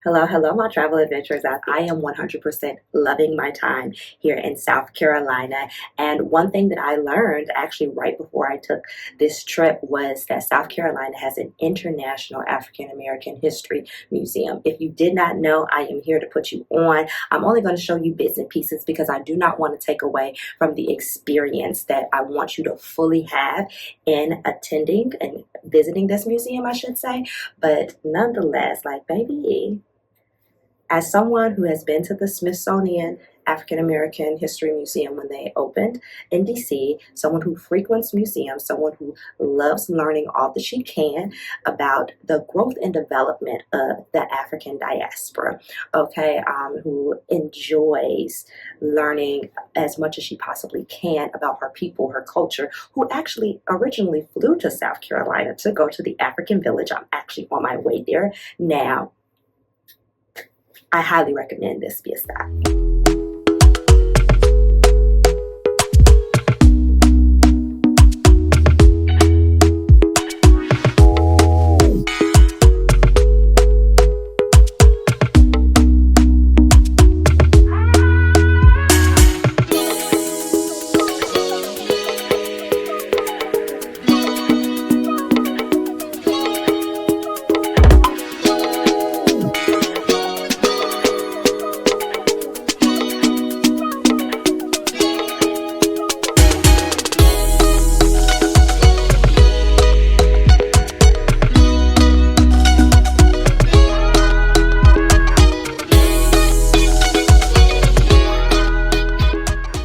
Hello, hello, my travel adventurers. I am 100% loving my time here in South Carolina. And one thing that I learned actually right before I took this trip was that South Carolina has an international African American history museum. If you did not know, I am here to put you on. I'm only going to show you bits and pieces because I do not want to take away from the experience that I want you to fully have in attending and visiting this museum, I should say. But nonetheless, like, baby, as someone who has been to the Smithsonian African American History Museum when they opened in DC, someone who frequents museums, someone who loves learning all that she can about the growth and development of the African diaspora, okay, who enjoys learning as much as she possibly can about her people, her culture, who actually originally flew to South Carolina to go to the African village. I'm actually on my way there now. I highly recommend this fiesta.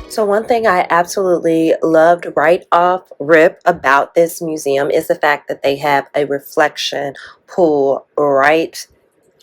So one thing I absolutely loved right off rip about this museum is the fact that they have a reflection pool right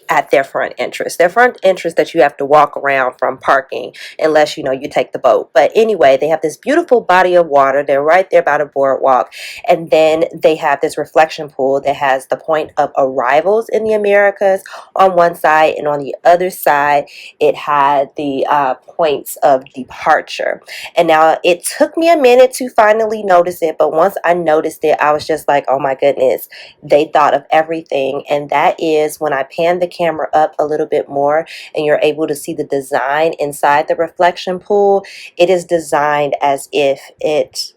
at their front entrance. Their front entrance that you have to walk around from parking unless you take the boat. But anyway, they have this beautiful body of water. They're right there by the boardwalk. And then they have this reflection pool that has the point of arrivals in the Americas on one side, and on the other side it had the points of departure. And now it took me a minute to finally notice it, but once I noticed it, I was just like, oh my goodness, they thought of everything. And that is when I pan the camera up a little bit more and you're able to see the design inside the reflection pool. It is designed as if it's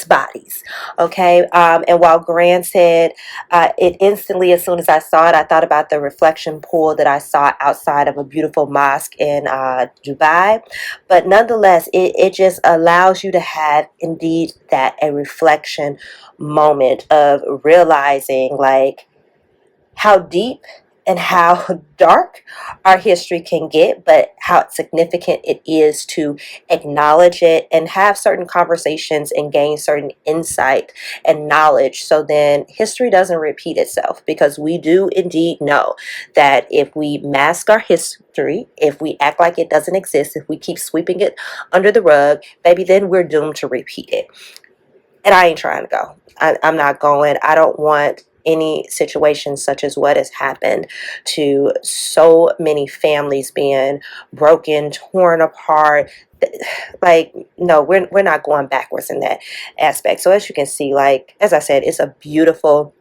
bodies, okay. And while granted, it instantly, as soon as I saw it, I thought about the reflection pool that I saw outside of a beautiful mosque in Dubai. But nonetheless, it just allows you to have indeed that a reflection moment of realizing like how deep and how dark our history can get, but how significant it is to acknowledge it and have certain conversations and gain certain insight and knowledge, so then history doesn't repeat itself. Because we do indeed know that if we mask our history, if we act like it doesn't exist, if we keep sweeping it under the rug, baby, then we're doomed to repeat it. And I ain't trying to go. I'm not going. I don't want any situation such as what has happened to so many families being broken, torn apart. Like, no, we're not going backwards in that aspect. So as you can see, like, as I said, it's a beautiful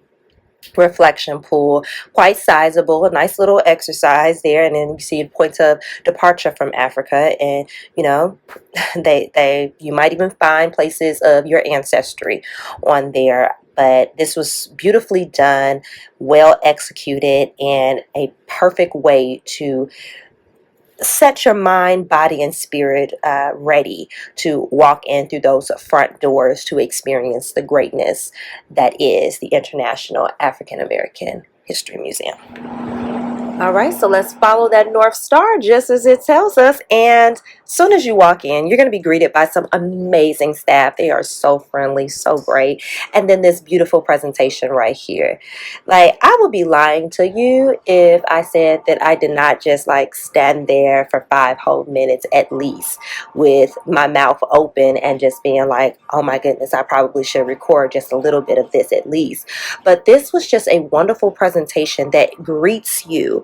reflection pool, quite sizable, a nice little exercise there. And then you see points of departure from Africa, and you might even find places of your ancestry on there. But this was beautifully done, well executed, and a perfect way to set your mind, body, and spirit ready to walk in through those front doors to experience the greatness that is the International African American History Museum. All right, so let's follow that North Star just as it tells us. And as soon as you walk in, you're going to be greeted by some amazing staff. They are so friendly, so great. And then this beautiful presentation right here. Like, I would be lying to you if I said that I did not just like stand there for 5 whole minutes at least with my mouth open and just being like, oh my goodness, I probably should record just a little bit of this at least. But this was just a wonderful presentation that greets you,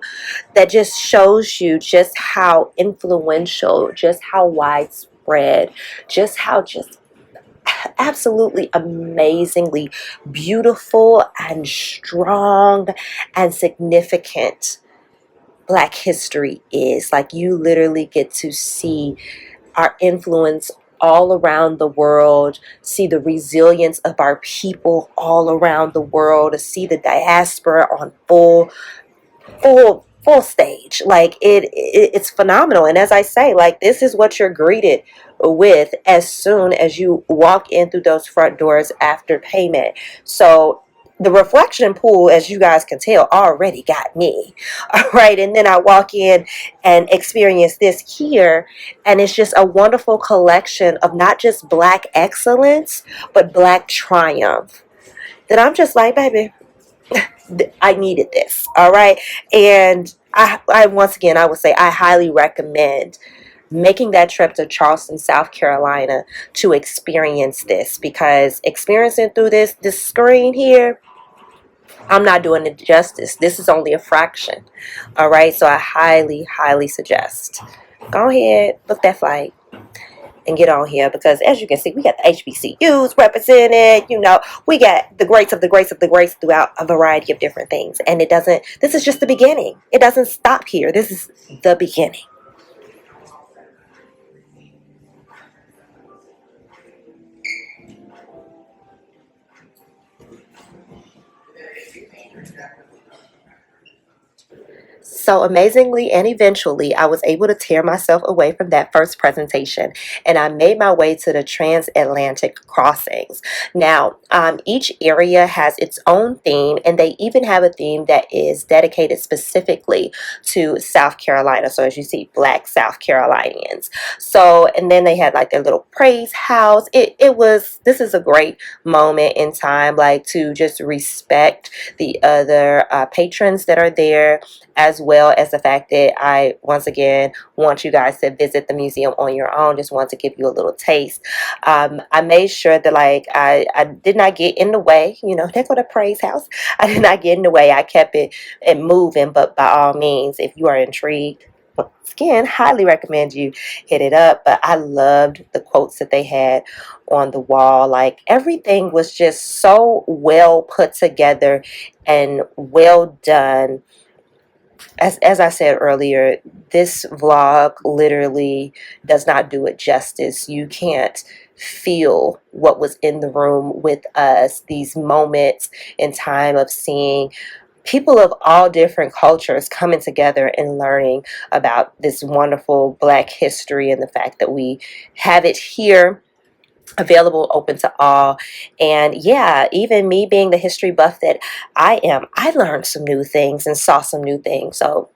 that just shows you just how influential, just how widespread, just how absolutely amazingly beautiful and strong and significant Black history is. Like, you literally get to see our influence all around the world, see the resilience of our people all around the world, to see the diaspora on full stage. Like, it's phenomenal. And as I say, like, this is what you're greeted with as soon as you walk in through those front doors after payment. So the reflection pool, as you guys can tell, already got me. All right. And then I walk in and experience this here, and it's just a wonderful collection of not just Black excellence, but Black triumph, that I'm just like, baby, I needed this. All right. And I once again, I would say I highly recommend making that trip to Charleston, South Carolina, to experience this, because experiencing through this screen here, I'm not doing it justice. This is only a fraction. All right. So I highly suggest, go ahead, book that flight and get on here, because as you can see, we got the HBCUs represented. You know, we got the greats of the greats of the greats throughout a variety of different things. And this is just the beginning. It doesn't stop here. This is the beginning. So amazingly and eventually, I was able to tear myself away from that first presentation, and I made my way to the transatlantic crossings. Now, each area has its own theme, and they even have a theme that is dedicated specifically to South Carolina. So as you see, Black South Carolinians. So, and then they had like their little praise house. This is a great moment in time, like, to just respect the other patrons that are there, as well as the fact that I, once again, want you guys to visit the museum on your own. Just want to give you a little taste. I made sure that, like, I did not get in the way. You know, they go to Praise House. I did not get in the way. I kept it moving. But by all means, if you are intrigued, once again, highly recommend you hit it up. But I loved the quotes that they had on the wall. Like, everything was just so well put together and well done. As I said earlier, this vlog literally does not do it justice. You can't feel what was in the room with us, these moments in time of seeing people of all different cultures coming together and learning about this wonderful Black history, and the fact that we have it here available, open to all. And yeah, even me being the history buff that I am, I learned some new things and saw some new things. So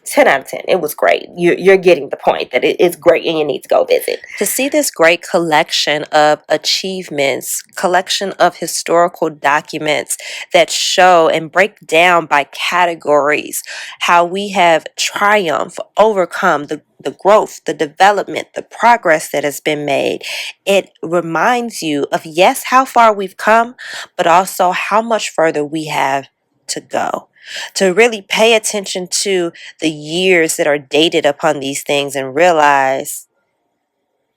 10 out of 10. It was great. You're getting the point that it's great, and you need to go visit. To see this great collection of achievements, collection of historical documents that show and break down by categories how we have triumphed, overcome the growth, the development, the progress that has been made. It reminds you of, yes, how far we've come, but also how much further we have to go. To really pay attention to the years that are dated upon these things and realize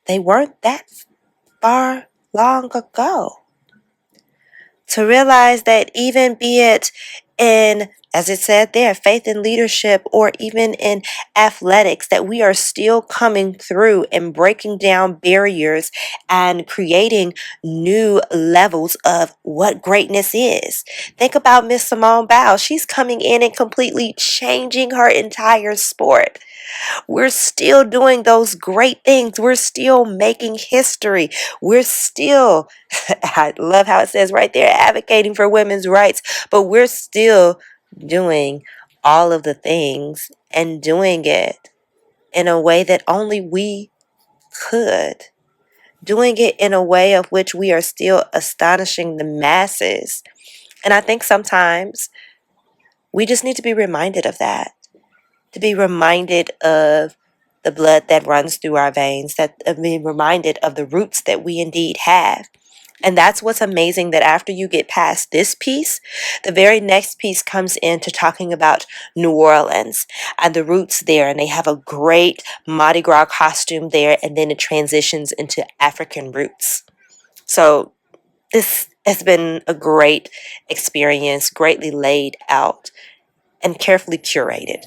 they weren't that far long ago. To realize that, even be it in, as it said there, faith and leadership, or even in athletics, that we are still coming through and breaking down barriers and creating new levels of what greatness is. Think about Miss Simone Biles. She's coming in and completely changing her entire sport. We're still doing those great things. We're still making history. We're still, I love how it says right there, advocating for women's rights, but we're still doing all of the things and doing it in a way that only we could. Doing it in a way of which we are still astonishing the masses. And I think sometimes we just need to be reminded of that. To be reminded of the blood that runs through our veins, that be reminded of the roots that we indeed have. And that's what's amazing, that after you get past this piece, the very next piece comes into talking about New Orleans and the roots there. And they have a great Mardi Gras costume there, and then it transitions into African roots. So this has been a great experience, greatly laid out and carefully curated.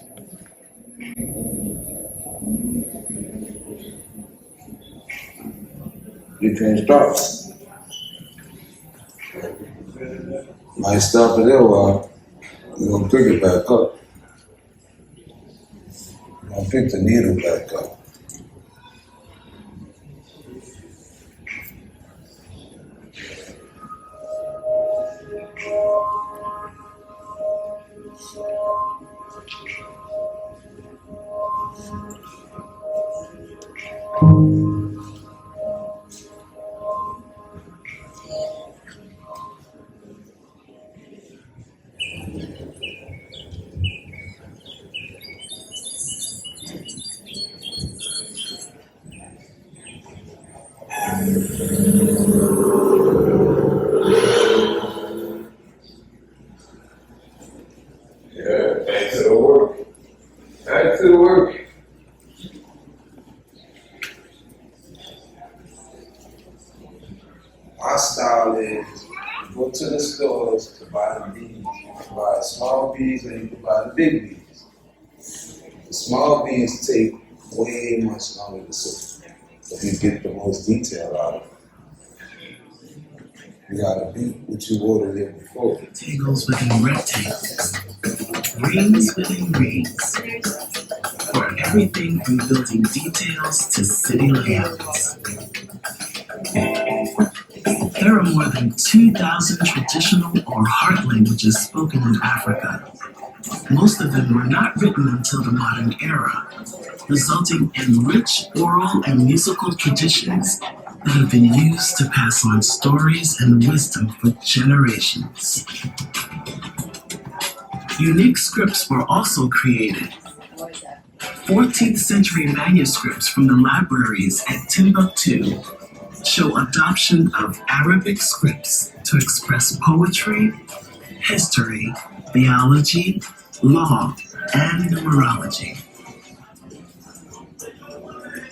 You can start. Might stop it there a while. We're gonna pick it back up. We're gonna pick the needle back up. Yeah, back to the work. Back to the work. My style is you go to the stores to buy the bees. You can buy small bees and you can buy the big bees. The small bees take way much longer to soak, but you get the most detail out of it. You gotta beat what you ordered in before. Rectangles within rectangles, rings within rings, for everything from building details to city layouts. There are more than 2,000 traditional or heart languages spoken in Africa. Most of them were not written until the modern era, resulting in rich oral and musical traditions that have been used to pass on stories and wisdom for generations. Unique scripts were also created. 14th century manuscripts from the libraries at Timbuktu show adoption of Arabic scripts to express poetry, history, theology, law, and numerology.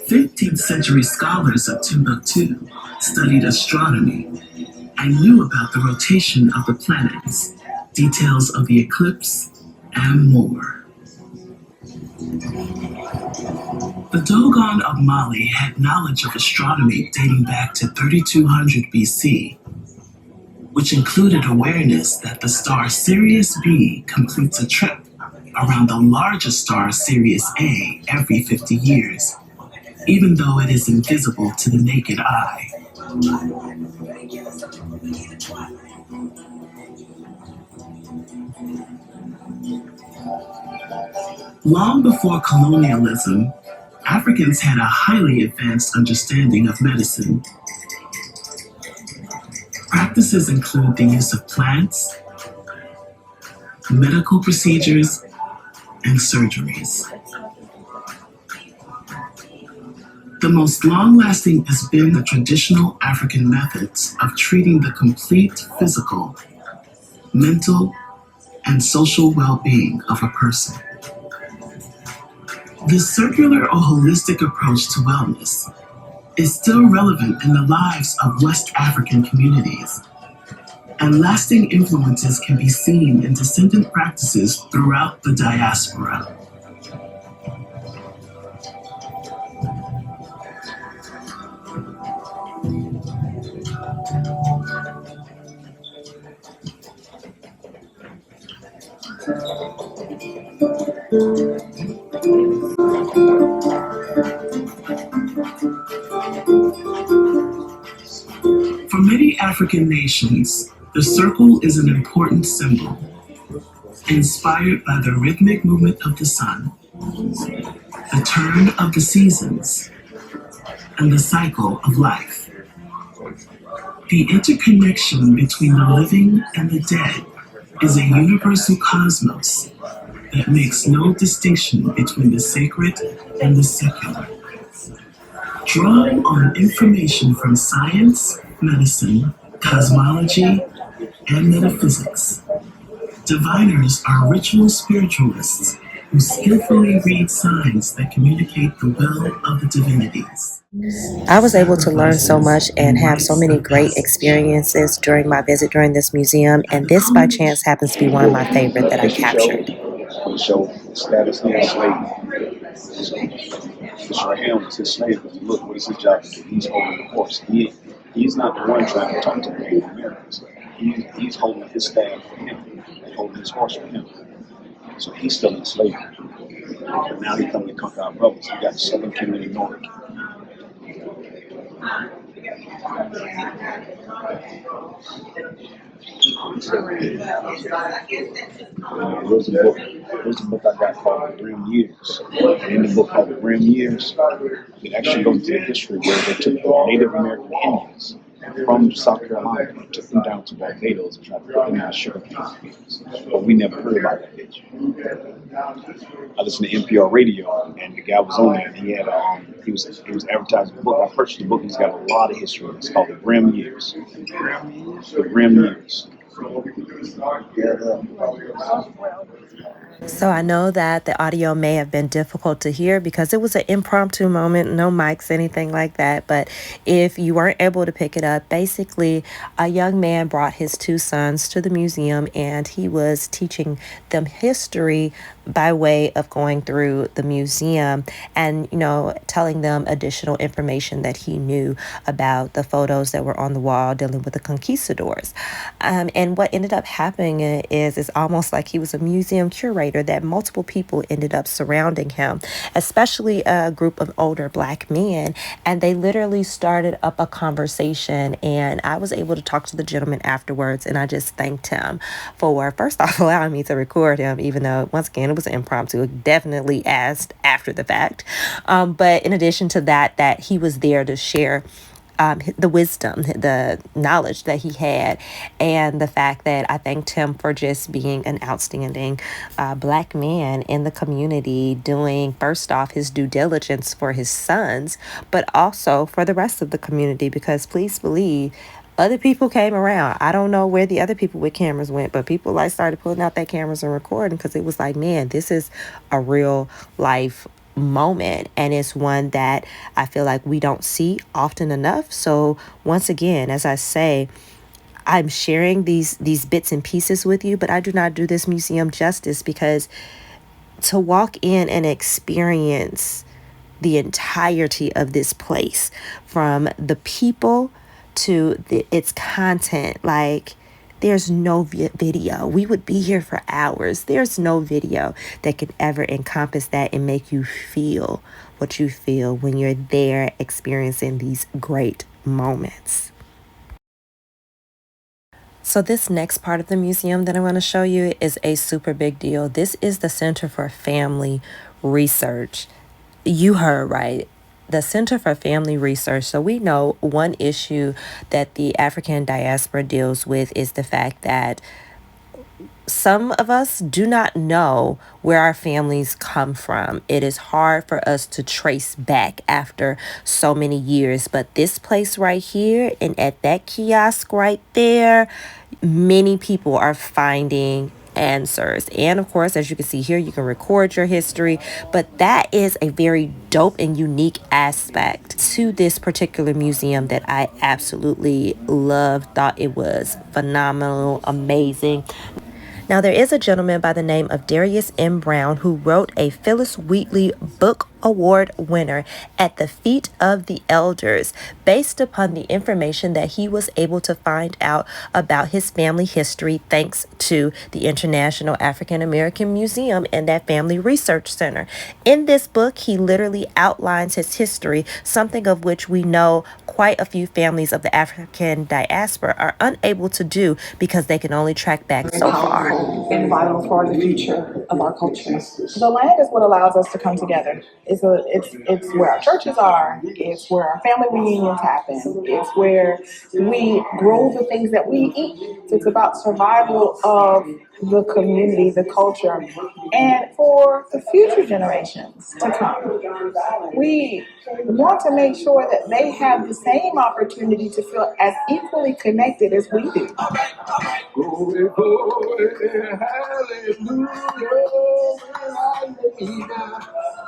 15th century scholars of Timbuktu studied astronomy and knew about the rotation of the planets, details of the eclipse, and more. The Dogon of Mali had knowledge of astronomy dating back to 3200 BC, which included awareness that the star Sirius B completes a trip around the largest star Sirius A every 50 years, even though it is invisible to the naked eye. Long before colonialism, Africans had a highly advanced understanding of medicine. Practices include the use of plants, medical procedures, and surgeries. The most long-lasting has been the traditional African methods of treating the complete physical, mental, and social well-being of a person. This circular or holistic approach to wellness is still relevant in the lives of West African communities, and lasting influences can be seen in descendant practices throughout the diaspora. For many African nations, the circle is an important symbol, inspired by the rhythmic movement of the sun, the turn of the seasons, and the cycle of life. The interconnection between the living and the dead is a universal cosmos that makes no distinction between the sacred and the secular. Drawing on information from science, medicine, cosmology, and metaphysics, diviners are ritual spiritualists who skillfully read signs that communicate the will of the divinities. I was able to learn so much and have so many great experiences during my visit during this museum, and this by chance happens to be one of my favorite that I captured. It showed the status of the slave. This right here was his slave. Look, what is his job to do? He's holding the horse. He's not the one trying to talk to the Native Americans. He's holding his staff for him, holding his horse for him. So he's still in slavery. But now he's coming to conquer our brothers. He got the Southern Kingdom and Northern Kingdom. There's a book I got called Grim Years. And in the book called Grim Years, it actually goes into the history where they took the Native American Indians from South Carolina and took them down to Barbados and tried to put them out sugarcane fields. But we never heard about that, did you? I listened to NPR radio, and the guy was on there, and he had he was advertising a book. I purchased the book. He's got a lot of history. It's called The Grim Years. The Grim Years. So I know that the audio may have been difficult to hear because it was an impromptu moment, no mics, anything like that. But if you weren't able to pick it up, basically a young man brought his two sons to the museum and he was teaching them history by way of going through the museum and, telling them additional information that he knew about the photos that were on the wall dealing with the conquistadors. And what ended up happening is it's almost like he was a museum curator that multiple people ended up surrounding him, especially a group of older Black men. And they literally started up a conversation. And I was able to talk to the gentleman afterwards. And I just thanked him for, first off, allowing me to record him, even though, once again, it was impromptu. Definitely asked after the fact. But in addition to that he was there to share the wisdom, the knowledge that he had, and the fact that I thanked him for just being an outstanding Black man in the community, doing first off his due diligence for his sons, but also for the rest of the community, because please believe other people came around. I don't know where the other people with cameras went, but people started pulling out their cameras and recording because it was like, man, this is a real life moment, and it's one that I feel like we don't see often enough. So once again, as I say, I'm sharing these bits and pieces with you, but I do not do this museum justice, because to walk in and experience the entirety of this place, from the people to its content, there's no video. We would be here for hours. There's no video that could ever encompass that and make you feel what you feel when you're there experiencing these great moments. So this next part of the museum that I want to show you is a super big deal. This is the Center for Family Research. You heard right. The Center for Family Research. So we know one issue that the African diaspora deals with is the fact that some of us do not know where our families come from. It is hard for us to trace back after so many years. But this place right here and at that kiosk right there, many people are finding answers. And of course, as you can see here, you can record your history, but that is a very dope and unique aspect to this particular museum that I absolutely loved. Thought it was phenomenal, amazing. Now, there is a gentleman by the name of Darius M. Brown who wrote a Phyllis Wheatley Book Award winner, At the Feet of the Elders, based upon the information that he was able to find out about his family history thanks to the International African American Museum and that Family Research Center. In this book, he literally outlines his history, something of which we know quite a few families of the African diaspora are unable to do because they can only track back so far. And vital for the future of our culture. The land is what allows us to come together. It's where our churches are. It's where our family reunions happen. It's where we grow the things that we eat. It's about survival of the community, the culture, and for the future generations to come. We want to make sure that they have the same opportunity to feel as equally connected as we do. Glory, glory, hallelujah.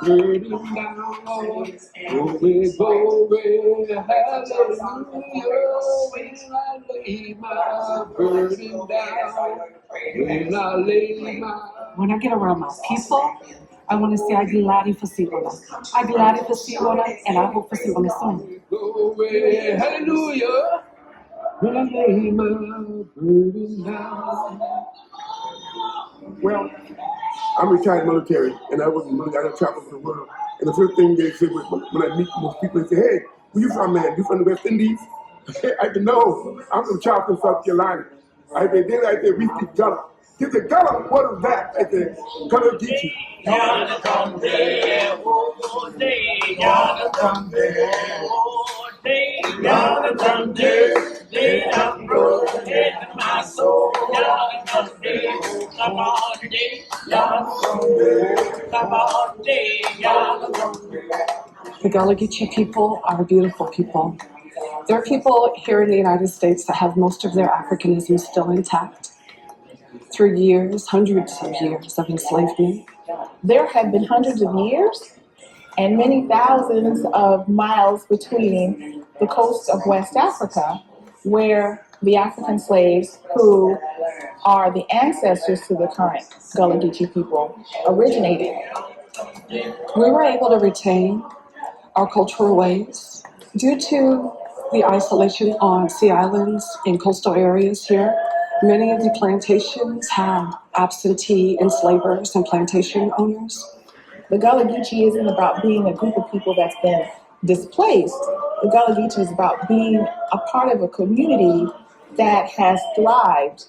burden down, Lord. Glory, glory, hallelujah. When I lay my burden down, when I lay my... When I get around my people, I want to say Aguilari for Sawubona. Aguilari for Sawubona, and I hope for Sawubona soon. Glory, hallelujah. When I lay my burden down. Well, I'm retired military, and I wasn't really, I don't travel the world. And the first thing they say when I meet most people, they say, hey, where you from, man? You from the West Indies? I said, no, I'm from Charleston, South Carolina. I said, we speak Gullah. He said, Gullah, what is that? I said, Gullah Geechee. The Gullah Geechee people are beautiful people. There are people here in the United States that have most of their Africanism still intact through years, hundreds of years of enslavement. There have been hundreds of years and many thousands of miles between the coast of West Africa, where the African slaves, who are the ancestors to the current Gullah Geechee people, originated. We were able to retain our cultural ways due to the isolation on sea islands in coastal areas here. Many of the plantations had absentee enslavers and plantation owners. The Gullah Geechee isn't about being a group of people that's been displaced. The Gullah Geechee is about being a part of a community that has thrived.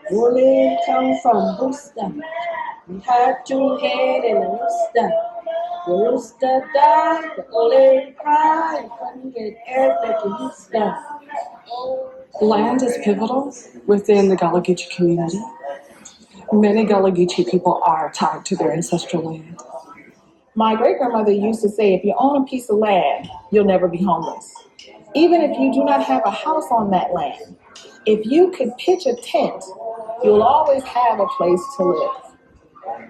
Women come from Worcester. We had 2 head and a rooster. The rooster died, the old lady cried, couldn't get air like a rooster. Land is pivotal within the Gullah Geechee community. Many Gullah Geechee people are tied to their ancestral land. My great-grandmother used to say, if you own a piece of land, you'll never be homeless. Even if you do not have a house on that land, if you could pitch a tent, you'll always have a place to live.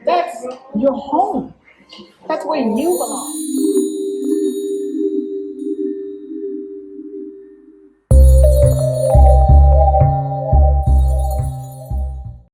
That's your home. That's where you belong.